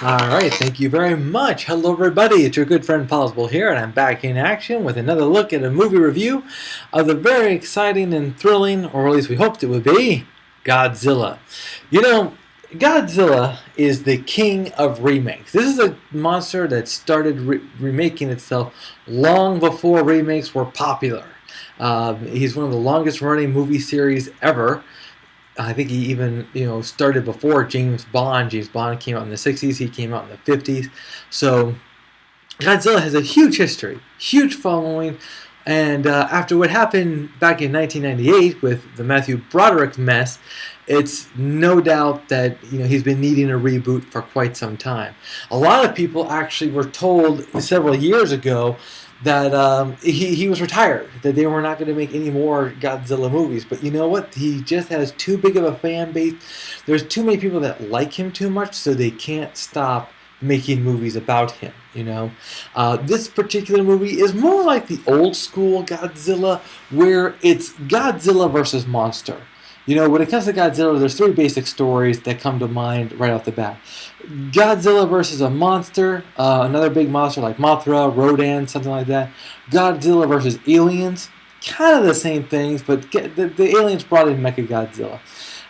Alright, thank you very much. Hello everybody, it's your good friend Pozzible here, and I'm back in action with another look at a movie review of the very exciting and thrilling, or at least we hoped it would be, Godzilla. You know, Godzilla is the king of remakes. This is a monster that started remaking itself long before remakes were popular. He's one of the longest running movie series ever. I think he even started before James Bond. James Bond came out in the 60s. He came out in the 50s. So Godzilla has a huge history, huge following. And after what happened back in 1998 with the Matthew Broderick mess, it's no doubt that he's been needing a reboot for quite some time. A lot of people actually were told several years ago that he was retired, that they were not going to make any more Godzilla movies. But you know what? He just has too big of a fan base. There's too many people that like him too much, so they can't stop making movies about him. This particular movie is more like the old school Godzilla, where it's Godzilla versus monster. When it comes to Godzilla, there's three basic stories that come to mind right off the bat. Godzilla versus a monster, another big monster like Mothra, Rodan, something like that. Godzilla versus aliens, kind of the same things, but the aliens brought in Mechagodzilla.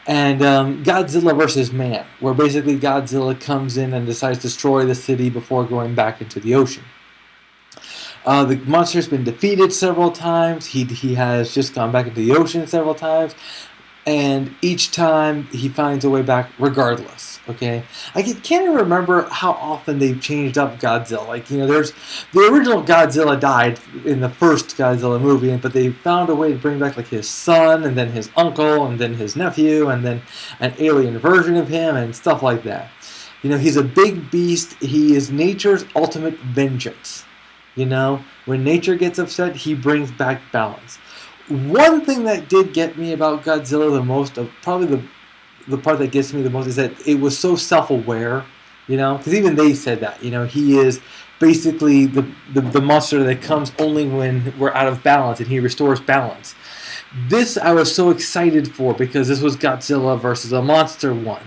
And Godzilla versus man, where basically Godzilla comes in and decides to destroy the city before going back into the ocean. The monster's been defeated several times. He has just gone back into the ocean several times. And each time he finds a way back regardless, okay? I can't even remember how often they've changed up Godzilla. There's the original Godzilla died in the first Godzilla movie, but they found a way to bring back his son, and then his uncle, and then his nephew, and then an alien version of him, and stuff like that. He's a big beast. He is nature's ultimate vengeance. When nature gets upset, he brings back balance. One thing that did get me about Godzilla the most, probably the part that gets me the most, is that it was so self-aware, because even they said that, he is basically the monster that comes only when we're out of balance, and he restores balance. This I was so excited for, because this was Godzilla versus a monster one.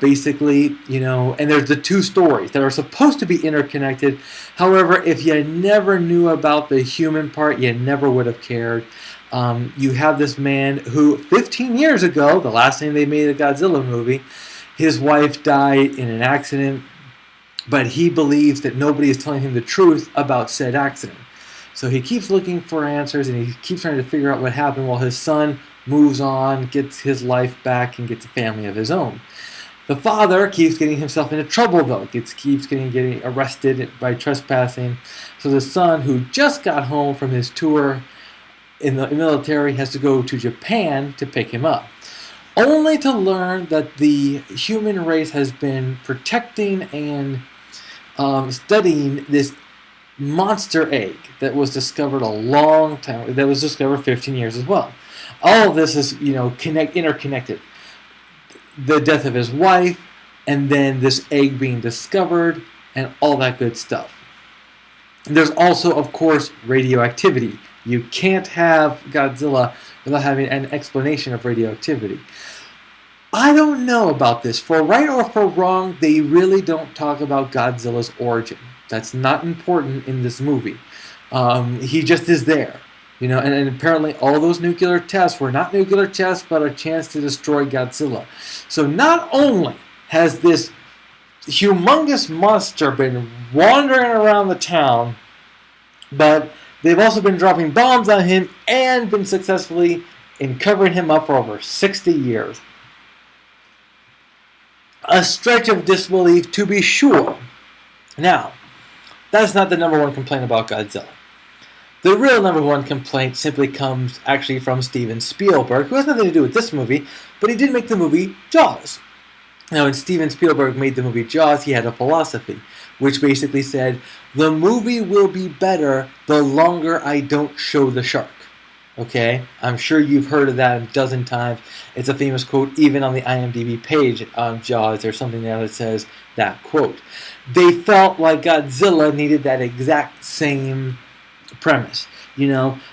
Basically, and there's the two stories that are supposed to be interconnected. However, if you never knew about the human part, you never would have cared. You have this man who, 15 years ago, the last time they made a Godzilla movie, his wife died in an accident, but he believes that nobody is telling him the truth about said accident. So he keeps looking for answers, and he keeps trying to figure out what happened while his son moves on, gets his life back, and gets a family of his own. The father keeps getting himself into trouble, though. Keeps getting arrested by trespassing. So the son, who just got home from his tour in the military, has to go to Japan to pick him up, only to learn that the human race has been protecting and studying this monster egg that was discovered a long time, that was discovered 15 years as well. All of this is interconnected. The death of his wife, and then this egg being discovered, and all that good stuff. There's also, of course, radioactivity. You can't have Godzilla without having an explanation of radioactivity. I don't know about this. For right or for wrong, they really don't talk about Godzilla's origin. That's not important in this movie. He just is there. And apparently all those nuclear tests were not nuclear tests, but a chance to destroy Godzilla. So not only has this humongous monster been wandering around the town, but they've also been dropping bombs on him and been successfully in covering him up for over 60 years. A stretch of disbelief, to be sure. Now, that's not the number one complaint about Godzilla. The real number one complaint simply comes actually from Steven Spielberg, who has nothing to do with this movie, but he did make the movie Jaws. Now, when Steven Spielberg made the movie Jaws, he had a philosophy, which basically said, the movie will be better the longer I don't show the shark. Okay? I'm sure you've heard of that a dozen times. It's a famous quote, even on the IMDb page on Jaws. There's something there that says that quote. They felt like Godzilla needed that exact same premise.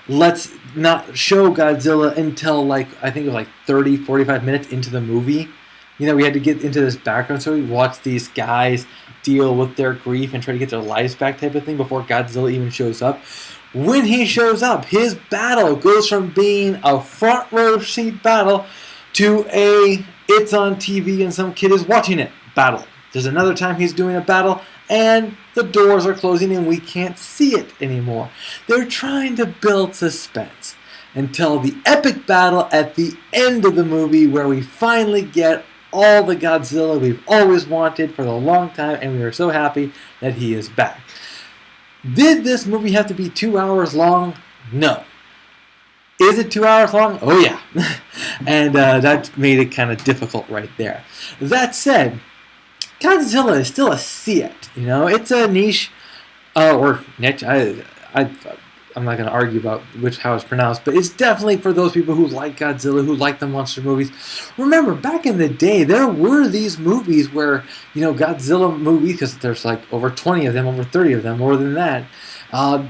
Let's not show Godzilla until I think it was 30, 45 minutes into the movie. you know, we had to get into this background so we watched these guys deal with their grief and try to get their lives back type of thing before Godzilla even shows up. When he shows up, his battle goes from being a front row seat battle to a it's on TV and some kid is watching it battle. There's another time he's doing a battle and the doors are closing and we can't see it anymore. They're trying to build suspense until the epic battle at the end of the movie where we finally get all the Godzilla we've always wanted for a long time, and we are so happy that he is back. Did this movie have to be 2 hours long? No. Is it 2 hours long? Oh yeah. And that made it kind of difficult right there. That said, Godzilla is still a see it. You know, it's a niche or niche. I'm not going to argue about how it's pronounced, but it's definitely for those people who like Godzilla, who like the monster movies. Remember, back in the day, there were these movies where, you know, Godzilla movies, because there's like over 20 of them, over 30 of them, more than that,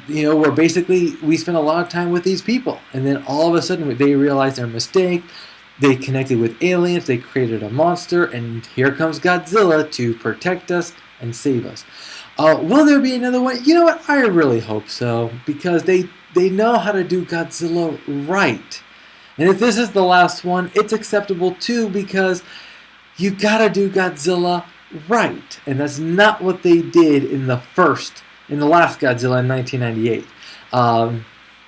you know, where basically we spent a lot of time with these people. And then all of a sudden they realized their mistake. They connected with aliens. They created a monster. And here comes Godzilla to protect us and save us. Will there be another one? You know what? I really hope so, because they know how to do Godzilla right. And if this is the last one, it's acceptable too, because you gotta do Godzilla right. And that's not what they did in the last Godzilla in 1998.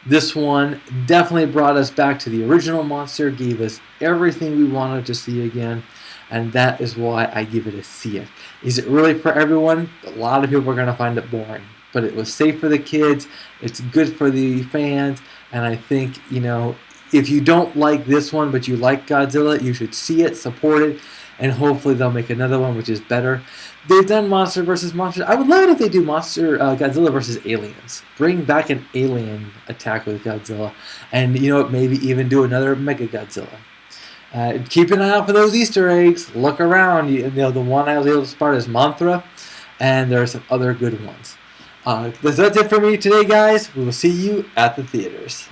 This one definitely brought us back to the original monster, gave us everything we wanted to see again, and that is why I give it a see it. Is it really for everyone? A lot of people are going to find it boring, but it was safe for the kids, it's good for the fans, and I think, you know, if you don't like this one but you like Godzilla, you should see it, support it, and hopefully they'll make another one which is better. They've done Monster vs. Monster. I would love it if they do Godzilla vs. Aliens. Bring back an alien attack with Godzilla, and you know what, maybe even do another Mega Godzilla. Keep an eye out for those Easter eggs. Look around. You know, the one I was able to spot is Mothra, and there are some other good ones. That's it for me today, guys. We will see you at the theaters.